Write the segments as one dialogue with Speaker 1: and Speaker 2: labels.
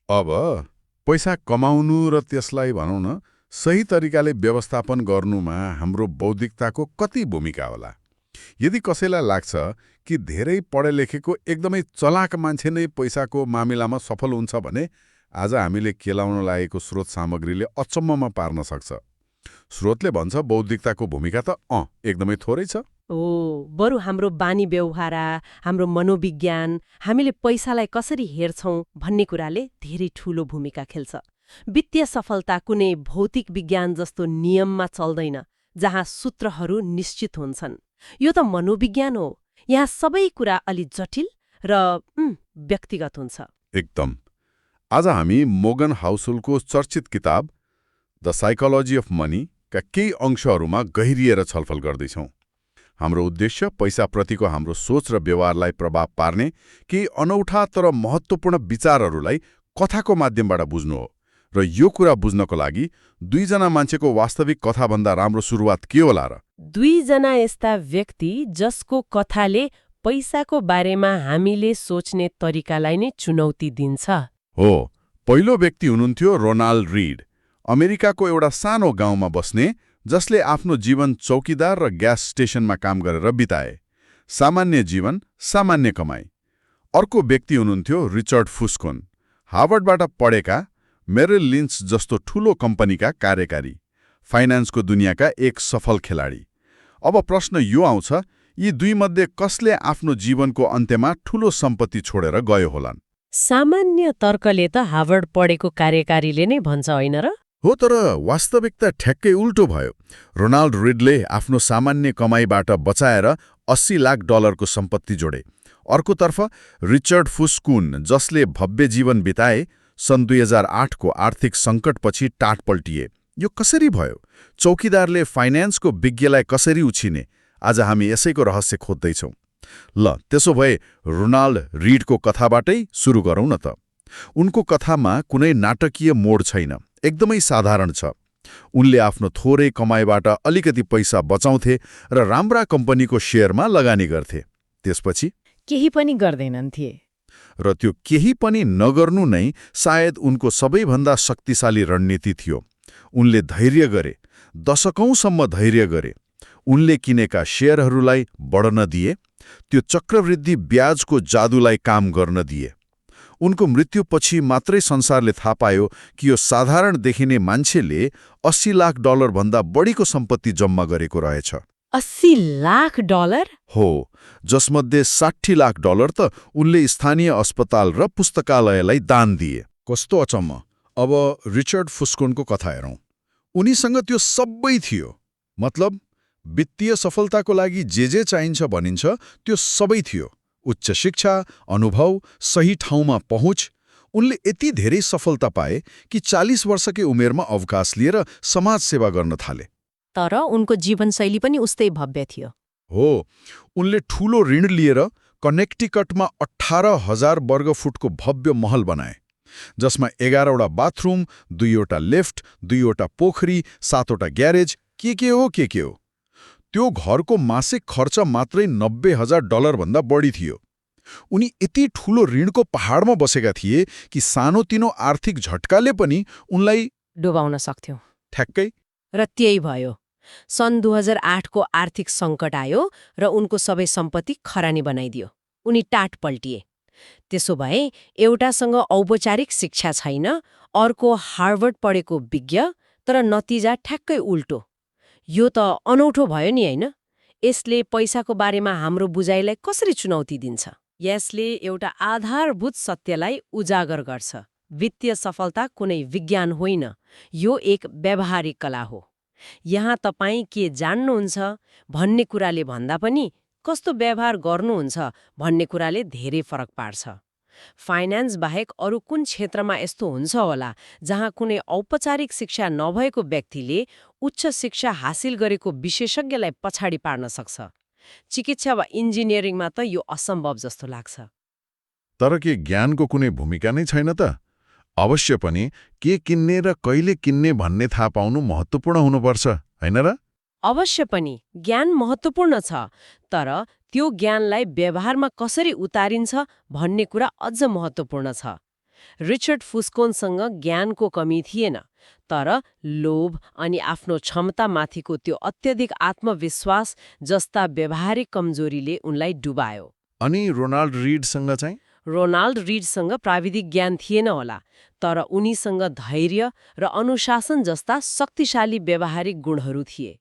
Speaker 1: अब पैसा कमाउनु र त्यसलाई भनौँ न सही तरिकाले व्यवस्थापन गर्नुमा हाम्रो बौद्धिकताको कति भूमिका होला? यदि कसैलाई लाग्छ कि धेरै पढे लेखेको एकदमै चलाक मान्छे नै पैसाको मामिलामा सफल हुन्छ भने आज हामीले केलाउन लागेको स्रोत सामग्रीले अचम्ममा पार्न सक्छ। स्रोतले भन्छ बौद्धिकताको भूमिका त एकदमै थोरै छ।
Speaker 2: बरु हाम्रो बानी व्यवहार, हाम्रो मनोविज्ञान, हामीले पैसालाई कसरी हेर्छौं भन्ने कुराले धेरै ठूलो भूमिका खेल्छ। वित्तीय सफलता कुनै भौतिक विज्ञान जस्तो नियममा चल्दैन जहाँ सूत्रहरू निश्चित हुन्छन्। यो त मनोविज्ञान हो। यहाँ सबै कुरा अलि जटिल र व्यक्तिगत हुन्छ।
Speaker 1: एकदम। आज हामी मोगन हाउसुलको चर्चित किताब द साइकोलोजी अफ मनी का केही अंशहरूमा गहिरिएर छलफल गर्दैछौँ। हाम्रो उद्देश्य पैसाप्रतिको हाम्रो सोच र व्यवहारलाई प्रभाव पार्ने केही अनौठा तर महत्त्वपूर्ण विचारहरूलाई कथाको माध्यमबाट बुझ्नु हो। र यो कुरा बुझ्नको लागि दुईजना मान्छेको वास्तविक कथाभन्दा राम्रो सुरुवात के होला र?
Speaker 2: दुईजना यस्ता व्यक्ति जसको कथाले पैसाको बारेमा हामीले सोच्ने तरिकालाई नै चुनौती दिन्छ।
Speaker 1: हो, पहिलो व्यक्ति हुनुहुन्थ्यो रोनाल्ड रीड, अमेरिकाको एउटा सानो गाउँमा बस्ने, जसले आफ्नो जीवन चौकीदार र ग्यास स्टेशनमा काम गरेर बिताए। सामान्य जीवन, सामान्य कमाई। अर्को व्यक्ति हुनुहुन्थ्यो रिचर्ड फुस्कोन, हार्वर्डबाट पढेका, मेरिल लिन्च जस्तो ठूलो कम्पनीका कार्यकारी, फाइनान्सको दुनियाँका एक सफल खेलाडी। अब प्रश्न यो आउँछ, यी दुईमध्ये कसले आफ्नो जीवनको अन्त्यमा ठूलो सम्पत्ति छोडेर गयो होलान्?
Speaker 2: सामान्य तर्कले त हार्वर्ड पढेको कार्यकारीले नै भन्छ, होइन र?
Speaker 1: हो, तर वास्तविकता ठ्याक्कै उल्टो भयो। रोनाल्ड रीडले आफ्नो सामान्य कमाईबाट बचाएर $80 लाख सम्पत्ति जोडे। अर्कोतर्फ रिचर्ड फुस्कुन, जसले भव्य जीवन बिताए, सन् 2008 को आर्थिक सङ्कटपछि टाट पल्टिए। यो कसरी भयो? चौकीदारले फाइनान्सको विज्ञलाई कसरी उछिने? आज हामी यसैको रहस्य खोज्दैछौँ। ल, त्यसो भए रोनाल्ड रीडको कथाबाटै सुरु गरौँ न त। उनको कथामा कुनै नाटकीय मोड छैन, एकदमै साधारण छ। उनले आफ्नो थोरै कमाईबाट अलिकति पैसा बचाउँथे र राम्रा कम्पनीको शेयरमा लगानी गर्थे। त्यसपछि
Speaker 2: केही पनि गर्दैनन् थिए।
Speaker 1: र त्यो केही पनि नगर्नु नै सायद उनको सबैभन्दा शक्तिशाली रणनीति थियो। उनले धैर्य गरे, दशकौंसम्म धैर्य गरे। उनले किनेका शेयरहरूलाई बढ्न दिए, त्यो चक्रवृद्धि ब्याजको जादुलाई काम गर्न दिए। उनको मृत्युपछि मात्रै संसारले थाहा पायो कि यो साधारण देखिने मान्छेले $80 लाख भन्दा बढीको सम्पत्ति जम्मा गरेको रहेछ।
Speaker 2: $80 लाख?
Speaker 1: हो, जसमध्ये $60 लाख त उनले स्थानीय अस्पताल र पुस्तकालयलाई दान दिए। कस्तो अचम्म। अब रिचर्ड फुस्कोनको कथा हेरौँ। उनीसँग त्यो सबै थियो। मतलब वित्तीय सफलताको लागि जे चाहिन्छ भनिन्छ त्यो सबै थियो। उच्च शिक्षा, अनुभव, सही ठाउँमा पहुँच। उनले यति धेरै सफलता पाए कि 40 वर्षकै उमेरमा अवकाश लिएर समाज सेवा गर्न थाले।
Speaker 2: तर उनको जीवनशैली पनि उस्तै भव्य थियो।
Speaker 1: हो, उनले ठूलो ऋण लिएर कनेक्टिकटमा 18,000 वर्ग फुटको भव्य महल बनाए, जसमा 11वटा बाथरूम, 2वटा लिफ्ट, 2वटा पोखरी, 7वटा ग्यारेज, के हो। त्यो घरको मासिक खर्च मात्रै $90,000 भन्दा बढी थियो। उनी यति ठूलो ऋणको पहाडमा बसेका थिए कि सानोतिनो आर्थिक झट्काले पनि उनलाई
Speaker 2: डुबाउन सक्थ्यो।
Speaker 1: ठ्याक्कै।
Speaker 2: र त्यही भयो। सन् 2008 को आर्थिक सङ्कट आयो र उनको सबै सम्पत्ति खरानी बनाइदियो। उनी टाट पल्टिए। त्यसो भए एउटासँग औपचारिक शिक्षा छैन, अर्को हार्वर्ड पढेको विज्ञ, तर नतिजा ठ्याक्कै उल्टो। यो त अनौठो भयो नि, होइन? यसले पैसाको बारेमा हाम्रो बुझाइलाई कसरी चुनौती दिन्छ? यसले एउटा आधारभूत सत्यलाई उजागर गर्छ। वित्तीय सफलता कुनै विज्ञान होइन, यो एक व्यावहारिक कला हो। यहाँ तपाईँ के जान्नुहुन्छ भन्ने कुराले भन्दा पनि कस्तो व्यवहार गर्नुहुन्छ भन्ने कुराले धेरै फरक पार्छ। फाइनान्स बाहेक अरू कुन क्षेत्रमा यस्तो हुन्छ होला जहाँ कुनै औपचारिक शिक्षा नभएको व्यक्तिले उच्च शिक्षा हासिल गरेको विशेषज्ञलाई पछाडि पार्न सक्छ? चिकित्सा वा इन्जिनियरिङमा त यो असम्भव जस्तो लाग्छ।
Speaker 1: तर के ज्ञानको कुनै भूमिका नै छैन त? अवश्य पनि के किन्ने र कहिले किन्ने भन्ने थाहा पाउनु महत्त्वपूर्ण हुनुपर्छ, होइन र?
Speaker 2: अवश्य पनि ज्ञान महत्त्वपूर्ण छ, तर त्यो ज्ञानलाई व्यवहारमा कसरी उतारिन्छ भन्ने कुरा अझ महत्त्वपूर्ण छ। रिचर्ड फुस्कोनसँग ज्ञानको कमी थिएन, तर लोभ अनि आफ्नो क्षमतामाथिको त्यो अत्यधिक आत्मविश्वास जस्ता व्यवहारिक कमजोरीले उनलाई डुबायो।
Speaker 1: अनि रोनाल्ड रिडसँग चाहिँ?
Speaker 2: रोनाल्ड रिडसँग प्राविधिक ज्ञान थिएन होला, तर उनीसँग धैर्य र अनुशासन जस्ता शक्तिशाली व्यवहारिक गुणहरू थिए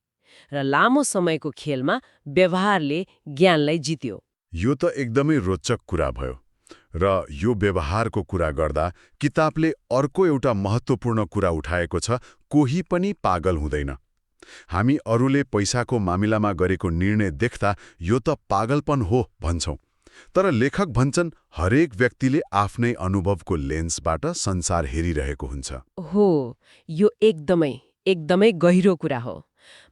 Speaker 2: र लामो समयको खेलमा व्यवहारले ज्ञानलाई जित्यो।
Speaker 1: यो त एकदमै रोचक कुरा भयो। र यो व्यवहारको कुरा गर्दा किताबले अर्को एउटा महत्त्वपूर्ण कुरा उठाएको छ, कोही पनि पागल हुँदैन। हामी अरूले पैसाको मामिलामा गरेको निर्णय देख्दा यो त पागलपन हो भन्छौँ, तर लेखक भन्छन् हरेक व्यक्तिले आफ्नै अनुभवको लेन्सबाट संसार हेरिरहेको हुन्छ।
Speaker 2: हो, यो एकदमै गहिरो कुरा हो।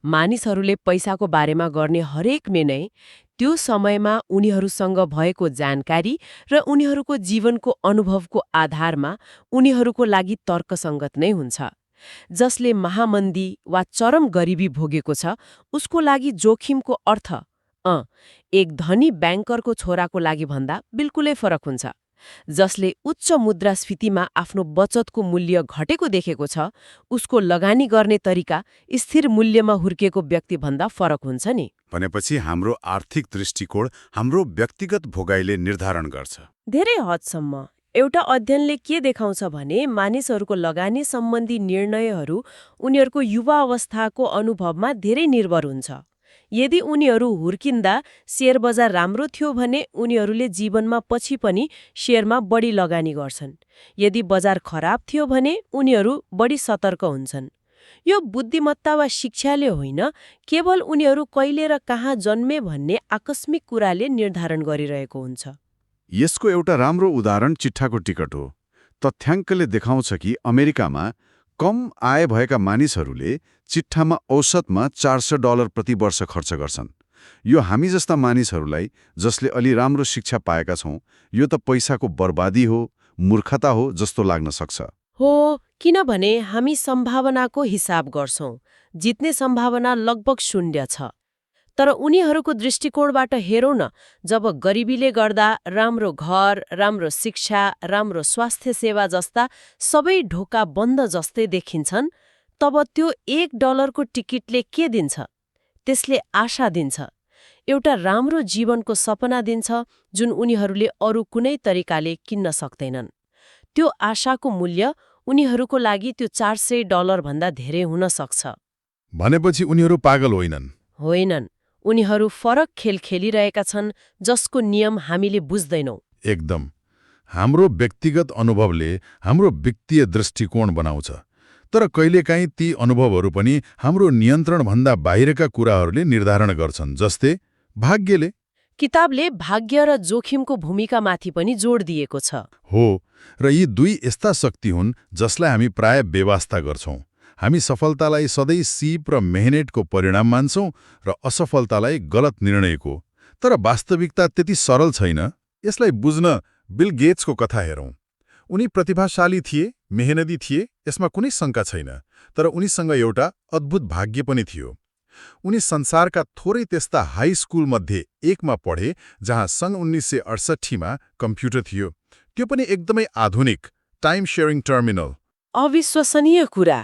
Speaker 2: मानिसहरूले पैसाको बारेमा गर्ने हरेक निर्णय त्यो समयमा उनीहरूसँग भएको जानकारी र उनीहरूको जीवनको अनुभवको आधारमा उनीहरूको लागि तर्कसङ्गत नै हुन्छ। जसले महामन्दी वा चरम गरिबी भोगेको छ, उसको लागि जोखिमको अर्थ एक धनी ब्याङ्करको छोराको लागि भन्दा बिल्कुलै फरक हुन्छ। जसले उच्च मुद्रास्फीतिमा आफ्नो बचतको मूल्य घटेको देखेको छ, उसको लगानी गर्ने तरिका स्थिर मूल्यमा हुर्केको व्यक्तिभन्दा फरक हुन्छ नि।
Speaker 1: भनेपछि हाम्रो आर्थिक दृष्टिकोण हाम्रो व्यक्तिगत भोगाइले निर्धारण गर्छ।
Speaker 2: धेरै हदसम्म एउटा अध्ययनले के देखाउँछ भने मानिसहरूको लगानी सम्बन्धी निर्णयहरू उनीहरूको युवा अवस्थाको अनुभवमा धेरै निर्भर हुन्छ। यदि उनीहरू हुर्किँदा शेयर बजार राम्रो थियो भने उनीहरूले जीवनमा पछि पनि शेयरमा बढी लगानी गर्छन्। यदि बजार खराब थियो भने उनीहरू बढी सतर्क हुन्छन्। यो बुद्धिमत्ता वा शिक्षाले होइन, केवल उनीहरू कहिले र कहाँ जन्मे भन्ने आकस्मिक कुराले निर्धारण गरिरहेको हुन्छ।
Speaker 1: यसको एउटा राम्रो उदाहरण चिट्ठाको टिकट हो। तथ्याङ्कले देखाउँछ कि अमेरिकामा कम आय भएका मानिसहरूले चिट्ठामा औसतमा $400 प्रति वर्ष खर्च गर्छन्। यो हामी जस्ता मानिसहरूलाई, जसले अलि राम्रो शिक्षा पाएका छौँ, यो त पैसाको बर्बादी हो, मूर्खता हो जस्तो लाग्न सक्छ।
Speaker 2: हो, किनभने हामी सम्भावनाको हिसाब गर्छौं। जित्ने सम्भावना लगभग 0 छ। तर उनीहरूको दृष्टिकोणबाट हेरौँ न, जब गरिबीले गर्दा राम्रो घर, राम्रो शिक्षा, राम्रो स्वास्थ्य सेवा जस्ता सबै ढोका बन्द जस्तै देखिन्छन्, तब त्यो $1 को टिकटले के दिन्छ? त्यसले आशा दिन्छ, एउटा राम्रो जीवनको सपना दिन्छ जुन उनीहरूले अरू कुनै तरिकाले किन्न सक्दैनन्। त्यो आशाको मूल्य उनीहरूको लागि त्यो $400 भन्दा धेरै हुन सक्छ।
Speaker 1: भनेपछि उनीहरू पागल होइनन्?
Speaker 2: होइनन्, उनीहरू फरक खेल खेलिरहेका छन् जसको नियम हामीले बुझ्दैनौँ।
Speaker 1: एकदम। हाम्रो व्यक्तिगत अनुभवले हाम्रो वित्तीय दृष्टिकोण बनाउँछ, तर कहिलेकाहीँ ती अनुभवहरू पनि हाम्रो नियन्त्रणभन्दा बाहिरका कुराहरूले निर्धारण गर्छन्, जस्तै भाग्यले।
Speaker 2: किताबले भाग्य र जोखिमको भूमिकामाथि पनि जोड दिएको छ।
Speaker 1: हो, र यी दुई यस्ता शक्ति हुन् जसलाई हामी प्राय बेवास्ता गर्छौं। हामी सफलतालाई सधैँ सिप र मेहनतको परिणाम मान्छौं र असफलतालाई गलत निर्णयको। तर वास्तविकता त्यति सरल छैन। यसलाई बुझ्न बिल गेट्सको कथा हेरौं। उनी प्रतिभाशाली थिए, मेहनती थिए, यसमा कुनै शङ्का छैन। तर उनीसँग एउटा अद्भुत भाग्य पनि थियो। उनी संसारका थोरै त्यस्ता हाई स्कुलमध्ये एकमा पढे जहाँ सन् 1968मा कम्प्युटर थियो, त्यो पनि एकदमै आधुनिक, टाइम शेयरिङ टर्मिनल।
Speaker 2: अविश्वसनीय कुरा।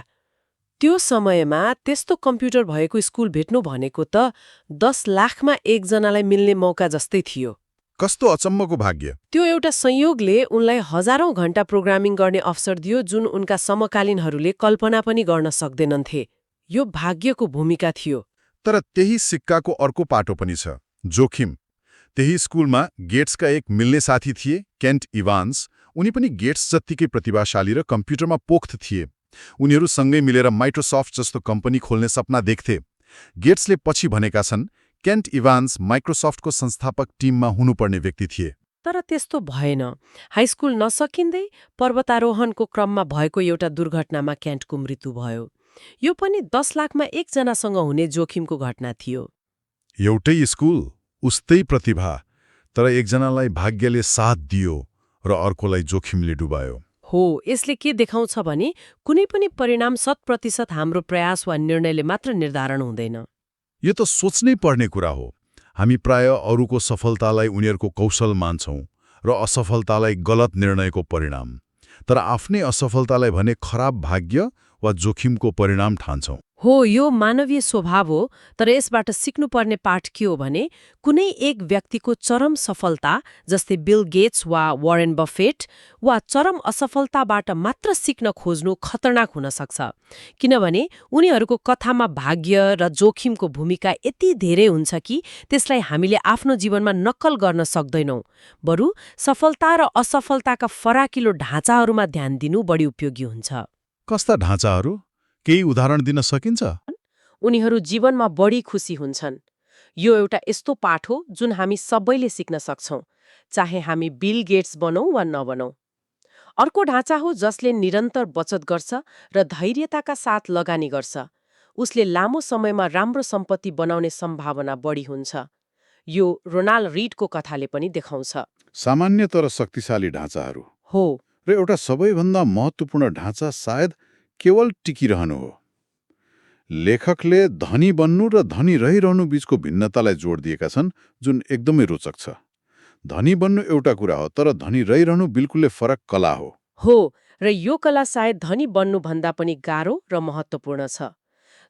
Speaker 2: त्यो समयमा त्यस्तो कम्प्युटर भएको स्कुल भेट्नु भनेको त 10 लाखमा एकजनालाई मिल्ने मौका जस्तै थियो।
Speaker 1: कस्तो अचम्मको भाग्य!
Speaker 2: त्यो एउटा संयोगले उनलाई हजारौं घण्टा प्रोग्रामिङ गर्ने अवसर दियो जुन उनका समकालीनहरूले कल्पना पनि गर्न सक्दैनथे। यो भाग्यको भूमिका थियो।
Speaker 1: तर त्यही सिक्काको अर्को पाटो पनि छ, जोखिम। त्यही स्कुलमा गेट्सका एक मिल्ने साथी थिए, केन्ट इभान्स। उनी पनि गेट्स जत्तिकै प्रतिभाशाली र कम्प्युटरमा पोख्त थिए। उनीहरू सँगै मिलेर माइक्रोसफ्ट जस्तो कम्पनी खोल्ने सपना देख्थे। गेट्सले पछि भनेका छन्, केन्ट इभान्स माइक्रोसफ्टको संस्थापक टिममा हुनुपर्ने व्यक्ति थिए।
Speaker 2: तर त्यस्तो भएन। हाई स्कुल नसकिँदै पर्वतारोहणको क्रममा भएको एउटा दुर्घटनामा केन्टको मृत्यु भयो। यो पनि 10 लाखमा एकजनासँग हुने जोखिमको घटना थियो।
Speaker 1: एउटै स्कुल, उस्तै प्रतिभा, तर एकजनालाई भाग्यले साथ दियो र अर्कोलाई जोखिमले डुबायो।
Speaker 2: हो, यसले के देखाउँछ भने कुनै पनि परिणाम 100% हाम्रो प्रयास वा निर्णयले मात्र निर्धारण हुँदैन।
Speaker 1: यो त सोच्नै पर्ने कुरा हो। हामी प्राय अरूको सफलतालाई उनीहरूको कौशल मान्छौं र असफलतालाई गलत निर्णयको परिणाम। तर आफ्नै असफलतालाई भने खराब भाग्य वा जोखिमको परिणाम ठान्छौं।
Speaker 2: हो, यो मानवीय स्वभाव हो, तर यसबाट सिक्नुपर्ने पाठ के हो भने कुनै एक व्यक्तिको चरम सफलता, जस्तै बिल गेट्स वा वारेन बफेट, वा चरम असफलताबाट मात्र सिक्न खोज्नु खतरनाक हुन सक्छ। किनभने उनीहरूको कथामा भाग्य र जोखिमको भूमिका यति धेरै हुन्छ कि त्यसलाई हामीले आफ्नो जीवनमा नक्कल गर्न सक्दैनौं। बरु सफलता र असफलताका फराकिलो ढाँचाहरूमा ध्यान दिनु बढी उपयोगी हुन्छ।
Speaker 1: कस्ता ढाँचाहरू? केही उदाहरण दिन सकिन्छ?
Speaker 2: उनीहरू जीवनमा बढी खुसी हुन्छन्। यो एउटा यस्तो पाठ हो जुन हामी सबैले सिक्न सक्छौं, चाहे हामी बिल गेट्स बनौं वा नबनौं। अर्को ढाँचा हो जसले निरन्तर बचत गर्छ र धैर्यताका साथ लगानी गर्छ। उसले लामो समयमा राम्रो सम्पत्ति बनाउने सम्भावना बढी हुन्छ। यो रोनाल्ड रीडको कथाले पनि देखाउँछ।
Speaker 1: सामान्य तर शक्तिशाली ढाँचाहरू
Speaker 2: हो,
Speaker 1: र एउटा सबैभन्दा महत्त्वपूर्ण ढाँचा सायद केवल टिकिरहनु हो। लेखकले धनी बन्नु र धनी रहिरहनु बीचको भिन्नतालाई जोड दिएका छन्, जुन एकदमै रोचक छ। धनी बन्नु एउटा कुरा हो, तर धनी रहिरहनु बिल्कुलै फरक कला हो।
Speaker 2: हो, र यो कला सायद धनी बन्नुभन्दा पनि गाह्रो र महत्त्वपूर्ण छ।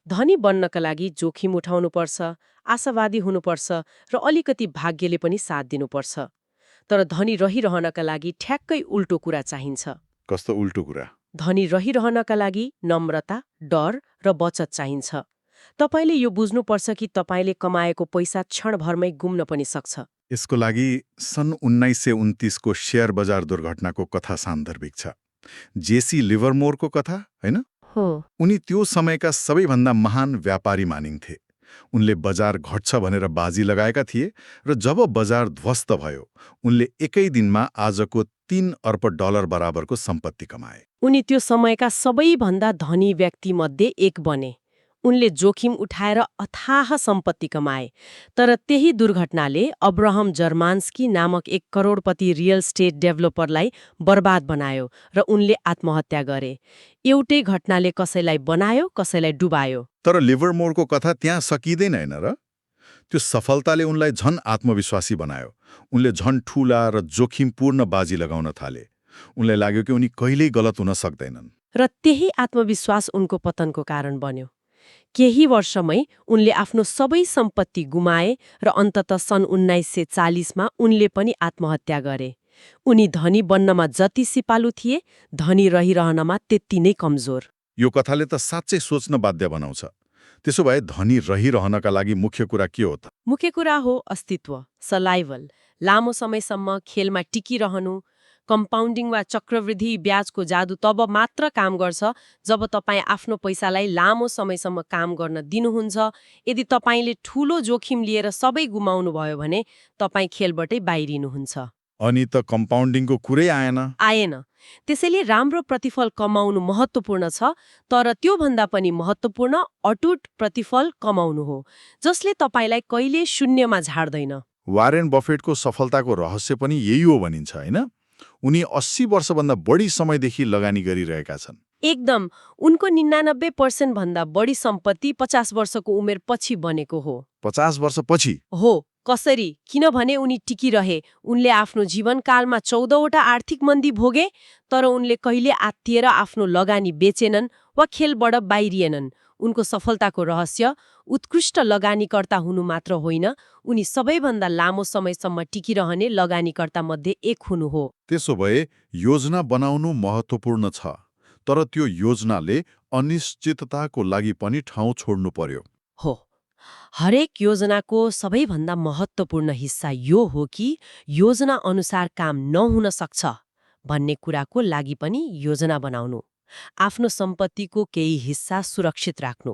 Speaker 2: धनी बन्नका लागि जोखिम उठाउनुपर्छ, आशावादी हुनुपर्छ र अलिकति भाग्यले पनि साथ दिनुपर्छ। तर धनी रहिरहनका लागि ठ्याक्कै उल्टो कुरा चाहिन्छ।
Speaker 1: कस्तो उल्टो कुरा?
Speaker 2: धनी रहिरहनका लागि नम्रता, डर र बचत चाहिन्छ। तपाईले यो बुझ्नुपर्छ कि तपाईले कमाएको पैसा क्षणभरमै गुम्न पनि सक्छ।
Speaker 1: यसको लागि सन् 1929 को शेयर बजार दुर्घटनाको कथा सान्दर्भिक छ। जेसी लिभरमोरको कथा, हैन?
Speaker 2: हो,
Speaker 1: उनी त्यो समयका सबैभन्दा महान व्यापारी मानिन्थे। उनले बजार घट्छ भनेर बाजी लगाएका थिए र जब बजार ध्वस्त भयो, उनले एकै दिनमा आजको 3 अर्ब डलर बराबरको सम्पत्ति कमाए।
Speaker 2: उनी त्यो समयका सबैभन्दा धनी व्यक्तिमध्ये एक बने। उनले जोखिम उठाएर अथाह सम्पत्ति कमाए। तर त्यही दुर्घटनाले अब्राहम जर्मान्स्की नामक एक करोडपति रियल स्टेट डेभलपरलाई बर्बाद बनायो र उनले आत्महत्या गरे। एउटै घटनाले कसैलाई बनायो, कसैलाई डुबायो।
Speaker 1: तर लिभरमोरको कथा त्यहाँ सकिँदैन, हैन र? त्यो सफलताले उनलाई झन आत्मविश्वासी बनायो। उनले झन ठूला र जोखिमपूर्ण बाजी लगाउन थाले। उनलाई लाग्यो कि उनी कहिल्यै गलत हुन सक्दैनन्।
Speaker 2: र त्यही आत्मविश्वास उनको पतनको कारण बन्यो। केही वर्षमै उनले आफ्नो सबै सम्पत्ति गुमाए र अन्ततः सन् 1940मा उनले पनि आत्महत्या गरे। उनी धनी बन्नमा जति सिपालु थिए, धनी रहिरहनमा त्यति नै कमजोर।
Speaker 1: यो कथाले त साँच्चै सोच्न बाध्य बनाउँछ। त्यसो भए धनी रहिरहनका लागि मुख्य कुरा के हो त?
Speaker 2: मुख्य कुरा हो अस्तित्व, सर्भाइभल। लामो समयसम्म खेलमा टिकिरहनु। कम्पाउन्डिङ वा चक्रवृद्धि ब्याजको जादु तब मात्र काम गर्छ जब तपाईँ आफ्नो पैसालाई लामो समयसम्म काम गर्न दिनुहुन्छ। यदि तपाईँले ठूलो जोखिम लिएर सबै गुमाउनु भयो भने तपाईँ खेलबाटै बाहिरिनुहुन्छ।
Speaker 1: अनि त कम्पाउन्डिङको कुरै आएन।
Speaker 2: त्यसैले राम्रो प्रतिफल कमाउनु महत्त्वपूर्ण छ, तर त्योभन्दा पनि महत्त्वपूर्ण अटुट प्रतिफल कमाउनु हो, जसले तपाईँलाई कहिले शून्यमा झार्दैन।
Speaker 1: वारेन बफेटको सफलताको रहस्य पनि यही हो भनिन्छ, हैन? उनी 80 वर्षभन्दा बढी समयदेखि लगानी गरिरहेका छन्।
Speaker 2: एकदम। उनको 99% भन्दा बढी सम्पत्ति 50 वर्षको उमेर पछि बनेको हो।
Speaker 1: 50 वर्षपछि?
Speaker 2: हो। कसरी? किनभने उनी टिकिरहे। उनले आफ्नो जीवनकालमा 14वटा आर्थिक मन्दी भोगे, तर उनले कहिले आत्तिएर आफ्नो लगानी बेचेनन् वा खेलबाट बाहिरिएनन्। उनको सफलताको रहस्य उत्कृष्ट लगानीकर्ता हुनु मात्र होइन, उनी सबैभन्दा लामो समयसम्म टिकिरहने लगानीकर्ता मध्ये एक हुनु हो।
Speaker 1: त्यसो भए योजना बनाउनु महत्त्वपूर्ण छ, तर त्यो योजनाले अनिश्चितताको लागि पनि ठाउँ छोड्नु पर्यो।
Speaker 2: हो। हरेक योजनाको सबैभन्दा महत्त्वपूर्ण हिस्सा यो हो कि योजना अनुसार काम नहुन सक्छ भन्ने कुराको लागि पनि योजना बनाउनु। आफ्नो सम्पत्तिको केही हिस्सा सुरक्षित राख्नु,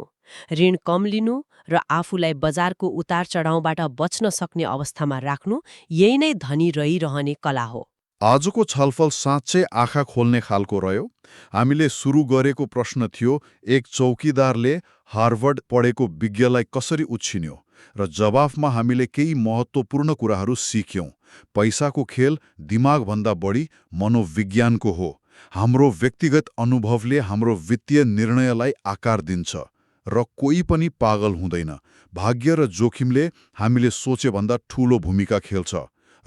Speaker 2: ऋण कम लिनु र आफूलाई बजारको उतार चढाउबाट बच्न सक्ने अवस्थामा राख्नु, यही नै धनी रहिरहने कला हो।
Speaker 1: आजको छलफल साँच्चै आँखा खोल्ने खालको रह्यो। हामीले सुरु गरेको प्रश्न थियो, एक चौकीदारले हार्वर्ड पढेको विज्ञलाई कसरी उछिन्यो, र जवाफमा हामीले केही महत्त्वपूर्ण कुराहरू सिक्यौं। पैसाको खेल दिमागभन्दा बढी मनोविज्ञानको हो। हाम्रो व्यक्तिगत अनुभवले हाम्रो वित्तीय निर्णयलाई आकार दिन्छ र कोही पनि पागल हुँदैन। भाग्य र जोखिमले हामीले सोचेभन्दा ठूलो भूमिका खेल्छ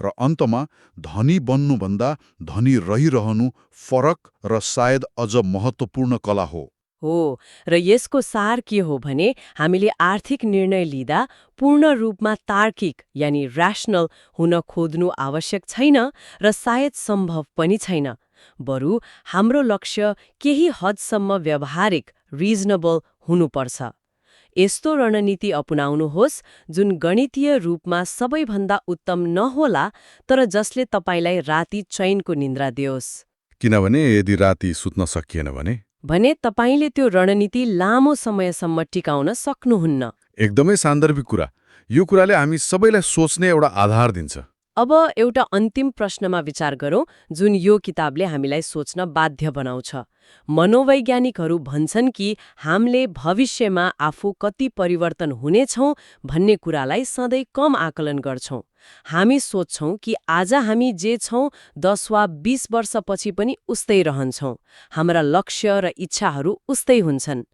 Speaker 1: र अन्तमा धनी बन्नुभन्दा धनी रहिरहनु फरक र सायद अझ महत्त्वपूर्ण कला हो।
Speaker 2: हो, र यसको सार के हो भने हामीले आर्थिक निर्णय लिँदा पूर्ण रूपमा तार्किक यानि ऱ्याशनल हुन खोज्नु आवश्यक छैन र सायद सम्भव पनि छैन। बरु हाम्रो लक्ष्य केही हदसम्म व्यावहारिक रिजनेबल हुनुपर्छ। यस्तो रणनीति अपनाउनुहोस् जुन गणितीय रूपमा सबैभन्दा उत्तम नहोला तर जसले तपाईलाई राति चैनको निन्द्रा दियोस्।
Speaker 1: किनभने यदि राति सुत्न सकिएन
Speaker 2: भने तपाईले त्यो रणनीति लामो समयसम्म टिकाउन सक्नुहुन्न।
Speaker 1: एकदमै सान्दर्भिक कुरा। यो कुराले हामी सबैलाई सोच्ने एउटा आधार दिन्छ।
Speaker 2: अब एउटा अन्तिम प्रश्नमा विचार गरौँ जुन यो किताबले हामीलाई सोच्न बाध्य बनाउँछ। मनोवैज्ञानिकहरू भन्छन् कि हामीले भविष्यमा आफू कति परिवर्तन हुनेछौँ भन्ने कुरालाई सधैँ कम आकलन गर्छौँ। हामी सोच्छौँ कि आज हामी जे छौँ 10 वा 20 वर्षपछि पनि उस्तै रहन्छौँ। हाम्रा लक्ष्य र इच्छाहरू उस्तै हुन्छन्।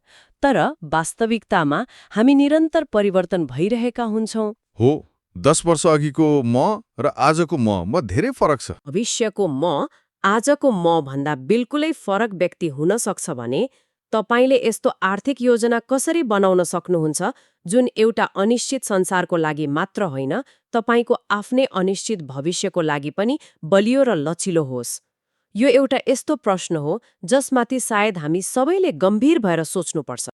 Speaker 2: तर वास्तविकतामा हामी निरन्तर परिवर्तन भइरहेका हुन्छौँ।
Speaker 1: हो, 10 वर्ष अघिको म र आजको म धेरै फरक छ।
Speaker 2: भविष्यको म आजको म भन्दा बिल्कुलै फरक व्यक्ति हुन सक्छ भने तपाईले यस्तो आर्थिक योजना कसरी बनाउन सक्नुहुन्छ जुन एउटा अनिश्चित संसारको लागि मात्र होइन, तपाईको आफ्नै अनिश्चित भविष्यको लागि पनि बलियो र लचिलो होस्। यो एउटा यस्तो प्रश्न हो जसमाथि सायद हामी सबैले गम्भीर भएर सोच्नुपर्छ।